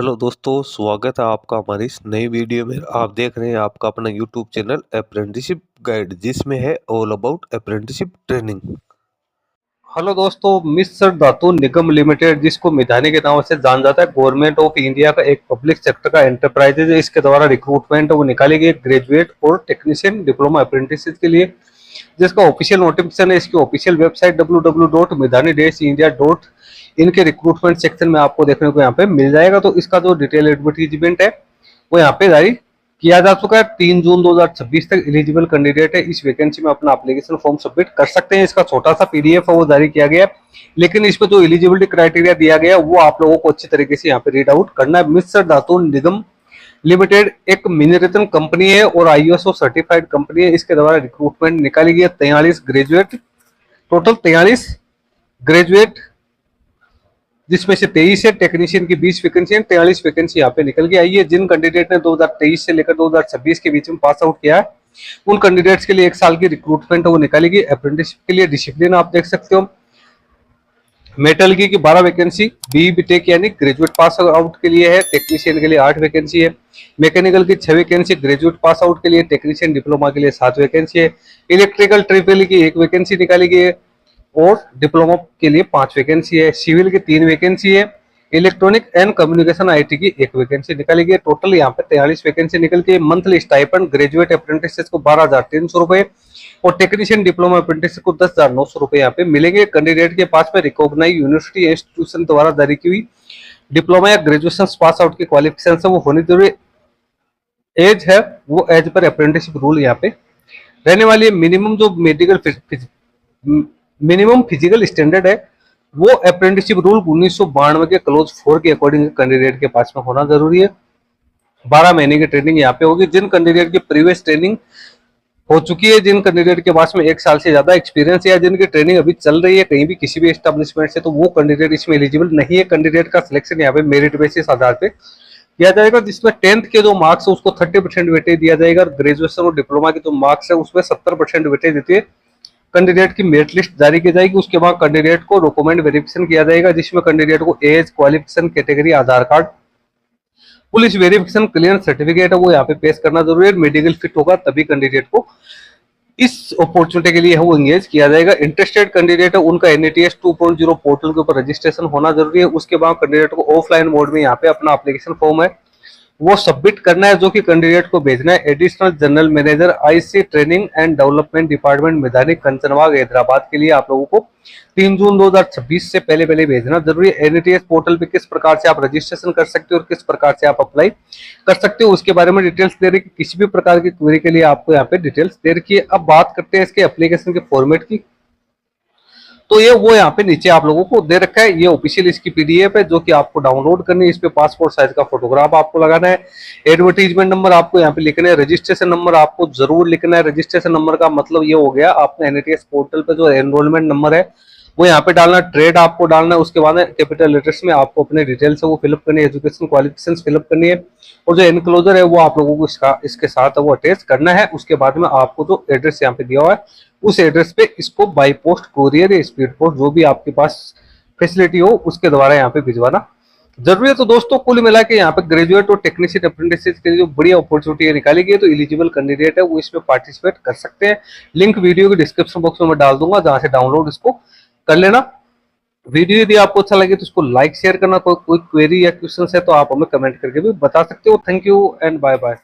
Hello दोस्तों, स्वागत है आपका हमारी इस नई वीडियो में। आप देख रहे हैं आपका अपना यूट्यूब चैनल अप्रेंटिसशिप गाइड, जिसमें है all about apprenticeship training. Hello दोस्तों, मिस्र धातु निगम लिमिटेड, जिसको मिधानी के नाम से जाना जाता है, गवर्नमेंट ऑफ इंडिया का एक पब्लिक सेक्टर का एंटरप्राइज है। इसके द्वारा रिक्रूटमेंट वो निकाली गई ग्रेजुएट और टेक्नीशियन डिप्लोमा अप्रेंटिस के लिए, जिसका ऑफिशियल नोटिफिकेशन है। इसकी ऑफिशियल वेबसाइट www.midhani-india.in के रिक्रूटमेंट सेक्शन में आपको देखने को यहाँ पे मिल जाएगा। तो इसका जो डिटेल एडवर्टीजमेंट है वो यहाँ पे जारी किया जा चुका है। 3 जून 2026 तक एलिजिबल कैंडिडेट है इस वैकेंसी में अपना एप्लीकेशन फॉर्म सबमिट कर सकते हैं। इसका छोटा सा पीडीएफ है वो जारी किया गया है, लेकिन इसमें जो एलिजिबिलिटी क्राइटेरिया दिया गया है वो आप लोगों को अच्छी तरीके से यहाँ पे रीड आउट करना है। मिस्र धातु निगम लिमिटेड एक मिनी कंपनी है और आईएसओ सर्टिफाइड कंपनी है। इसके द्वारा रिक्रूटमेंट निकाली गई है 43 ग्रेजुएट, टोटल 43 ग्रेजुएट, जिसमें से 23 है, टेक्नीशियन की 20 वैकेंसी है, 43 वैकेंसी यहाँ पे निकल के आई है। जिन कैंडिडेट ने 2023 से लेकर 2026 के बीच में पास आउट किया है, उन कैंडिडेट्स के लिए 1 साल की रिक्रूटमेंट वो निकालेगी। अप्रेंटिसशिप के लिए डिसिप्लिन आप देख सकते हो, मेटल की 12 वैकेंसी, बीटेक यानी ग्रेजुएट पास आउट के लिए है, टेक्नीशियन के लिए 8 वैकेंसी है, मैकेनिकल की 6 वैकेंसी, ग्रेजुएट पास आउट के लिए, टेक्नीशियन डिप्लोमा के लिए 7 वैकेंसी है, इलेक्ट्रिकल ट्रिपल की 1 वैकेंसी निकाली गई है और डिप्लोमा के लिए 5 वैकेंसी है, सिविल की 3 वैकेंसी है, इलेक्ट्रॉनिक एंड कम्युनिकेशन आईटी की 1 वैकेंसी निकाली गई है। टोटल यहाँ पे 43 वैकेंसी निकल के मंथली स्टाइपेंड ग्रेजुएट अप्रेंटिस को 12,300 रुपए और टेक्नीशियन डिप्लोमा अप्रेंटिस को 10,900 रुपए यहाँ पे मिलेंगे। कैंडिडेट के पास में रिकॉग्नाइज यूनिवर्सिटी इंस्टीट्यूशन द्वारा जारी की हुई डिप्लोमा या ग्रेजुएशन पास आउट की क्वालिफिकेशन से वो होनी जरूरी। एज है वो एज पर अप्रेंटिसशिप रूल यहाँ पे रहने वाली है। मिनिमम जो मिनिमम फिजिकल स्टैंडर्ड है वो अप्रेंटिसशिप रूल 1992 के क्लोज 4 के अकॉर्डिंग कैंडिडेट के पास में होना जरूरी है। 12 महीने की ट्रेनिंग यहाँ पे होगी। जिन कैंडिडेट की प्रीवियस ट्रेनिंग हो चुकी है, जिन कैंडिडेट के पास में 1 साल से ज्यादा एक्सपीरियंस है या जिनकी ट्रेनिंग अभी चल रही है कहीं भी किसी भी एस्टेब्लिशमेंट से, तो वो कैंडिडेट इसमें एलिजिबल नहीं है। कैंडिडेट का सिलेक्शन यहाँ पे मेरिट बेसिस आधार पे किया जाएगा, जिसमें 10th के जो मार्क्स है उसको 30% वेटेज दिया जाएगा और ग्रेजुएशन और डिप्लोमा के जो मार्क्स है उसमें 70% वेटेज देती है। कैंडिडेट की मेरिट लिस्ट जारी की जाएगी। उसके बाद कैंडिडेट को डॉक्यूमेंट वेरिफिकेशन किया जाएगा, जिसमें कैंडिडेट को age, qualification, category, Aadhaar card, police verification clearance certificate है वो यहाँ पे पेश करना जरूरी है। मेडिकल फिट होगा तभी कैंडिडेट को इस अपॉर्चुनिटी के लिए वो एंगेज किया जाएगा। इंटरेस्टेड कैंडिडेट है उनका NATS 2.0 पोर्टल के ऊपर रजिस्ट्रेशन होना जरूरी है। उसके बाद कैंडिडेट को ऑफलाइन मोड में यहाँ पे अपना एप्लीकेशन फॉर्म है वो सबमिट करना है, जो कि कैंडिडेट को भेजना है additional general manager IC training and development department Midhani Kanchanbagh Hyderabad के लिए। आप लोगों को 3 जून 2026 से पहले भेजना जरूरी है। NATS पोर्टल पे किस प्रकार से आप रजिस्ट्रेशन कर सकते हो और किस प्रकार से आप अप्लाई कर सकते हो उसके बारे में डिटेल्स दे रही है। किसी भी प्रकार की क्वेरी के लिए आपको यहाँ पे डिटेल्स दे रखी है। अब बात करते हैं इसके एप्लीकेशन के फॉर्मेट की, तो ये वो यहाँ पे नीचे आप लोगों को दे रखा है। ये ऑफिशियल इसकी PDF है जो कि आपको डाउनलोड करनी है। इस पे पासपोर्ट साइज का फोटोग्राफ आपको लगाना है, एडवर्टीजमेंट नंबर आपको यहाँ पे लिखना है, रजिस्ट्रेशन नंबर आपको जरूर लिखना है। रजिस्ट्रेशन नंबर का मतलब ये हो गया आपने NATS पोर्टल पे जो एनरोलमेंट नंबर है वो यहाँ पे डालना, ट्रेड आपको डालना है। उसके बाद कैपिटल लेटर्स में आपको अपने डिटेल्स है वो फिलअप करनी है, एजुकेशन क्वालिफिकेशन फिलअप करनी है और जो एनक्लोजर है वो आप लोगों को इसके साथ वो अटैच करना है। उसके बाद में आपको जो एड्रेस यहाँ पे दिया हुआ है उस एड्रेस पे इसको बाई पोस्ट, कोरियर या स्पीड पोस्ट जो भी आपके पास फैसिलिटी हो उसके द्वारा यहाँ पे भिजवाना जरूरी है। तो दोस्तों कुल मिला के यहाँ पे ग्रेजुएट और टेक्नीशियन अप्रेंटिस के लिए जो बढ़िया अपॉर्चुनिटी निकाली गई है, तो एलिजिबल कैंडिडेट है वो इसमें पार्टिसिपेट कर सकते हैं। लिंक वीडियो के डिस्क्रिप्शन बॉक्स में मैं डाल दूंगा, जहां से डाउनलोड इसको कर लेना। वीडियो यदि आपको अच्छा लगे तो इसको लाइक शेयर करना। कोई क्वेरी या क्वेश्चन है तो आप हमें कमेंट करके भी बता सकते हो। Thank you and bye bye.